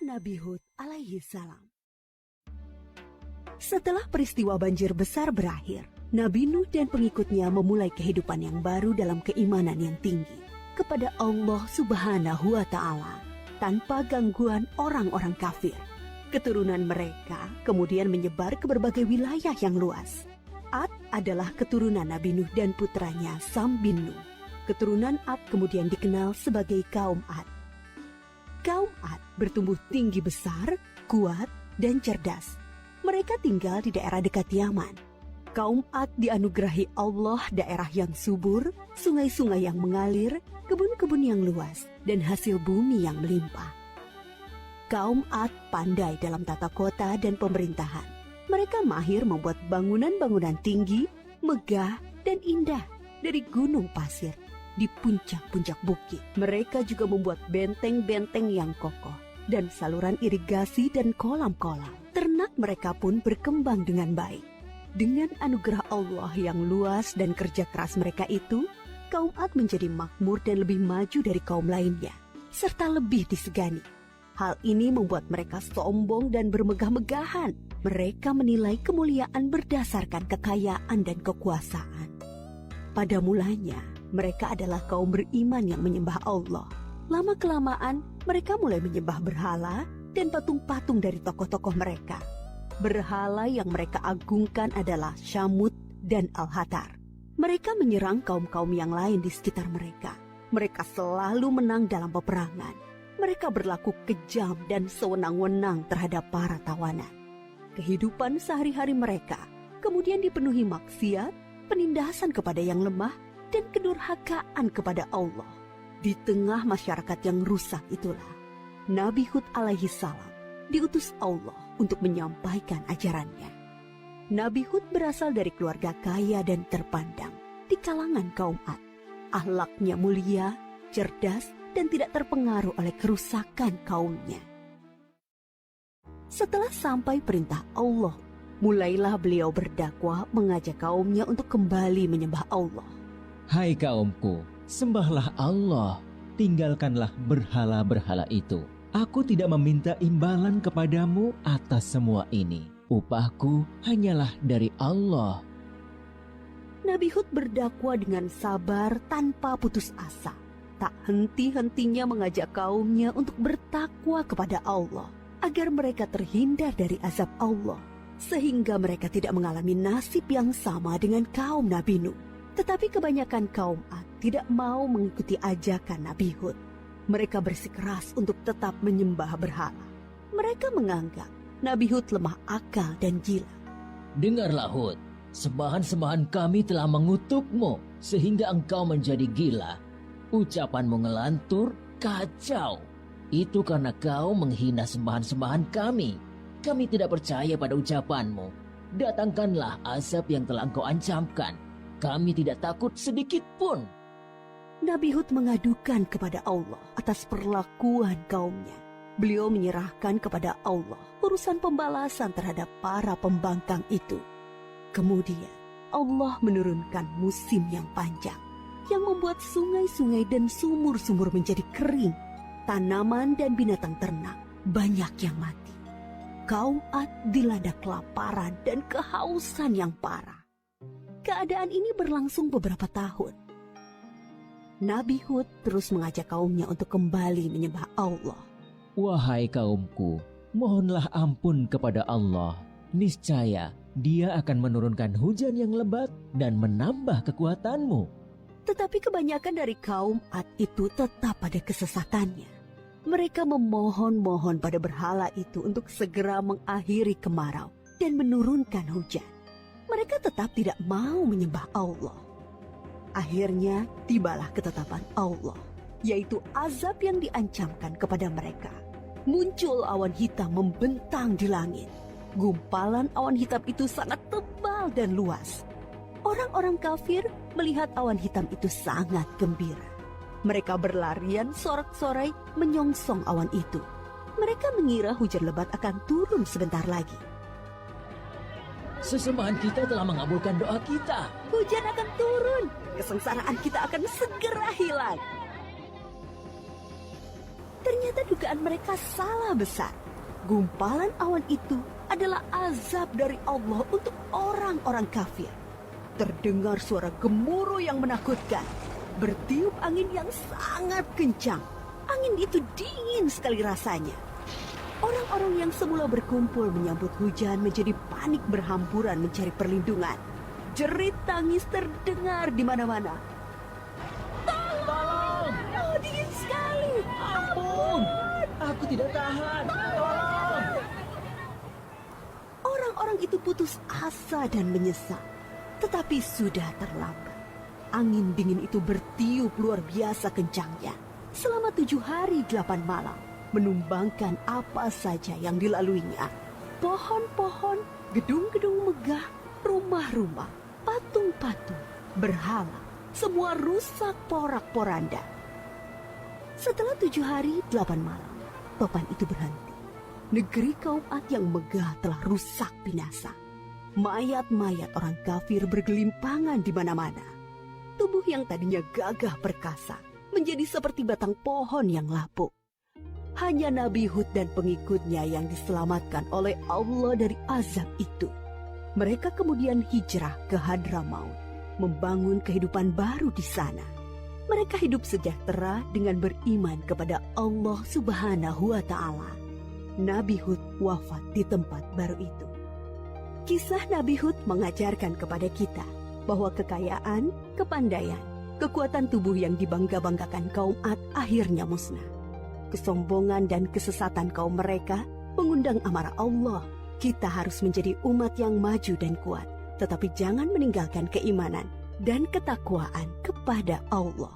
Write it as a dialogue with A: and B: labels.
A: Nabi Hud alaihi salam. Setelah peristiwa banjir besar berakhir, Nabi Nuh dan pengikutnya memulai kehidupan yang baru dalam keimanan yang tinggi kepada Allah Subhanahu wa Ta'ala tanpa gangguan orang-orang kafir. Keturunan mereka kemudian menyebar ke berbagai wilayah yang luas. Ad adalah keturunan Nabi Nuh dan putranya Sam bin Nuh. Keturunan Ad kemudian dikenal sebagai kaum Ad. Kaum Ad bertumbuh tinggi besar, kuat, dan cerdas. Mereka tinggal di daerah dekat Yaman. Kaum Ad dianugerahi Allah daerah yang subur, sungai-sungai yang mengalir, kebun-kebun yang luas, dan hasil bumi yang melimpah. Kaum Ad pandai dalam tata kota dan pemerintahan. Mereka mahir membuat bangunan-bangunan tinggi, megah, dan indah dari gunung pasir di puncak-puncak bukit. Mereka juga membuat benteng-benteng yang kokoh dan saluran irigasi dan kolam-kolam. Ternak mereka pun berkembang dengan baik. Dengan anugerah Allah yang luas dan kerja keras mereka itu, kaum Ad menjadi makmur dan lebih maju dari kaum lainnya, serta lebih disegani. Hal ini membuat mereka sombong dan bermegah-megahan. Mereka menilai kemuliaan berdasarkan kekayaan dan kekuasaan. Pada mulanya, mereka adalah kaum beriman yang menyembah Allah. Lama-kelamaan, mereka mulai menyembah berhala dan patung-patung dari tokoh-tokoh mereka. Berhala yang mereka agungkan adalah Syamut dan Al-Hatar. Mereka menyerang kaum-kaum yang lain di sekitar mereka. Mereka selalu menang dalam peperangan. Mereka berlaku kejam dan sewenang-wenang terhadap para tawanan. Kehidupan sehari-hari mereka kemudian dipenuhi maksiat, penindasan kepada yang lemah, dan kedurhakaan kepada Allah. Di tengah masyarakat yang rusak itulah, Nabi Hud alaihi salam diutus Allah untuk menyampaikan ajarannya. Nabi Hud berasal dari keluarga kaya dan terpandang di kalangan kaum Ad. Akhlaknya mulia, cerdas, dan tidak terpengaruh oleh kerusakan kaumnya. Setelah sampai perintah Allah, mulailah beliau berdakwah mengajak kaumnya untuk kembali menyembah Allah.
B: Hai kaumku, sembahlah Allah, tinggalkanlah berhala-berhala itu. Aku tidak meminta imbalan kepadamu atas semua ini. Upahku hanyalah dari Allah.
A: Nabi Hud berdakwah dengan sabar tanpa putus asa. Tak henti-hentinya mengajak kaumnya untuk bertakwa kepada Allah, agar mereka terhindar dari azab Allah, sehingga mereka tidak mengalami nasib yang sama dengan kaum Nabi Nuh. Tetapi kebanyakan kaum Ad tidak mau mengikuti ajakan Nabi Hud. Mereka bersikeras untuk tetap menyembah berhala. Mereka menganggap Nabi Hud lemah akal dan gila.
C: Dengarlah Hud, sembahan-sembahan kami telah mengutukmu sehingga engkau menjadi gila. Ucapanmu ngelantur, kacau. Itu karena kau menghina sembahan-sembahan kami. Kami tidak percaya pada ucapanmu. Datangkanlah azab yang telah engkau ancamkan. Kami tidak takut sedikit pun.
A: Nabi Hud mengadukan kepada Allah atas perlakuan kaumnya. Beliau menyerahkan kepada Allah urusan pembalasan terhadap para pembangkang itu. Kemudian Allah menurunkan musim yang panjang, yang membuat sungai-sungai dan sumur-sumur menjadi kering. Tanaman dan binatang ternak banyak yang mati. Kaum Ad dilanda kelaparan dan kehausan yang parah. Keadaan ini berlangsung beberapa tahun. Nabi Hud terus mengajak kaumnya untuk kembali menyembah Allah.
B: Wahai kaumku, mohonlah ampun kepada Allah. Niscaya Dia akan menurunkan hujan yang lebat dan menambah kekuatanmu.
A: Tetapi kebanyakan dari kaum Ad itu tetap pada kesesatannya. Mereka memohon-mohon pada berhala itu untuk segera mengakhiri kemarau dan menurunkan hujan. Mereka tetap tidak mau menyembah Allah. Akhirnya tibalah ketetapan Allah, yaitu azab yang diancamkan kepada mereka. Muncul awan hitam membentang di langit. Gumpalan awan hitam itu sangat tebal dan luas. Orang-orang kafir melihat awan hitam itu sangat gembira. Mereka berlarian sorak-sorai menyongsong awan itu. Mereka mengira hujan lebat akan turun sebentar lagi.
C: Sesembahan kita telah mengabulkan doa kita.
A: Hujan akan turun. Kesengsaraan kita akan segera hilang. Ternyata dugaan mereka salah besar. Gumpalan awan itu adalah azab dari Allah untuk orang-orang kafir. Terdengar suara gemuruh yang menakutkan. Bertiup angin yang sangat kencang. Angin itu dingin sekali rasanya. Orang-orang yang semula berkumpul menyambut hujan menjadi panik berhamburan mencari perlindungan. Jerit tangis terdengar di mana-mana.
C: Tolong!
A: Oh, dingin sekali.
B: Ampun, aku tidak tahan. Tolong.
A: Orang-orang itu putus asa dan menyesal. Tetapi sudah terlambat. Angin dingin itu bertiup luar biasa kencangnya. Selama 7 hari 8 malam. Menumbangkan apa saja yang dilaluinya. Pohon-pohon, gedung-gedung megah, rumah-rumah, patung-patung, berhala. Semua rusak porak-poranda. Setelah 7 hari 8 malam, topan itu berhenti. Negeri kaum Ad yang megah telah rusak binasa. Mayat-mayat orang kafir bergelimpangan di mana-mana. Tubuh yang tadinya gagah perkasa menjadi seperti batang pohon yang lapuk. Hanya Nabi Hud dan pengikutnya yang diselamatkan oleh Allah dari azab itu. Mereka kemudian hijrah ke Hadramaut, membangun kehidupan baru di sana. Mereka hidup sejahtera dengan beriman kepada Allah Subhanahu wa Ta'ala. Nabi Hud wafat di tempat baru itu. Kisah Nabi Hud mengajarkan kepada kita bahwa kekayaan, kepandaian, kekuatan tubuh yang dibangga-banggakan kaum Ad akhirnya musnah. Kesombongan dan kesesatan kaum mereka mengundang amarah Allah. Kita harus menjadi umat yang maju dan kuat, tetapi jangan meninggalkan keimanan dan ketakwaan kepada Allah.